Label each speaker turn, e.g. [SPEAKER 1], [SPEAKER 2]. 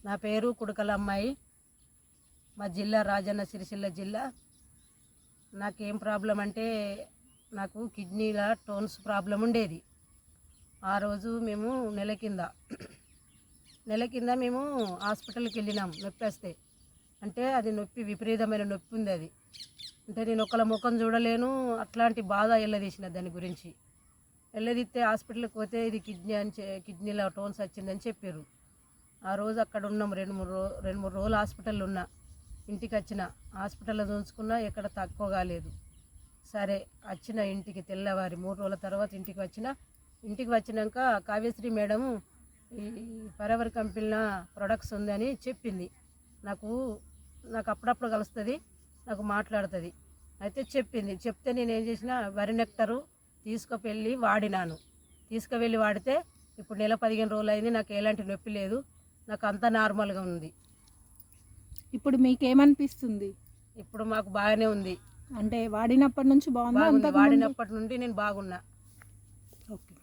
[SPEAKER 1] నా పేరు కుడకల అమ్మాయి. మా జిల్లా రాజన్న సిరిసిల్ల జిల్లా. నాకేం ప్రాబ్లం అంటే నాకు కిడ్నీల స్టోన్స్ ప్రాబ్లం ఉండేది. ఆ రోజు మేము నెల కింద మేము హాస్పిటల్కి వెళ్ళినాం నొప్పి వస్తే. అంటే అది నొప్పి విపరీతమైన నొప్పి ఉంది. అది అంటే నేను ఒకళ్ళ ముఖం చూడలేను, అట్లాంటి బాధ వెళ్ళదీసిన దాని గురించి. వెళ్ళదీస్తే హాస్పిటల్కి పోతే ఇది కిడ్నీలో స్టోన్స్ వచ్చిందని చెప్పారు. ఆ రోజు అక్కడ ఉన్నాం, రెండు మూడు రోజులు హాస్పిటల్లో ఉన్నా. ఇంటికి వచ్చిన హాస్పిటల్లో చూసుకున్నా ఎక్కడ తక్కువ కాలేదు. సరే వచ్చిన ఇంటికి తెల్లవారి 3 రోజుల తర్వాత ఇంటికి వచ్చినాక కావ్యశ్రీ మేడం ఈ ఫరెవర్ కంపెనీ ప్రొడక్ట్స్ ఉందని చెప్పింది. నాకు అప్పుడప్పుడు కలుస్తుంది, నాకు మాట్లాడుతుంది. అయితే చెప్తే నేను ఏం చేసిన, వరి నెక్టరు తీసుకువెళ్ళి వాడితే ఇప్పుడు నెల 15 రోజులు అయింది. నాకు ఎలాంటి నొప్పి లేదు, నాకు అంతా నార్మల్గా ఉంది.
[SPEAKER 2] ఇప్పుడు మీకేమనిపిస్తుంది?
[SPEAKER 1] ఇప్పుడు మాకు బాగానే ఉంది.
[SPEAKER 2] అంటే వాడినప్పటి నుంచి బాగుంది?
[SPEAKER 1] వాడినప్పటి నుండి నేను బాగున్నా.
[SPEAKER 2] ఓకే.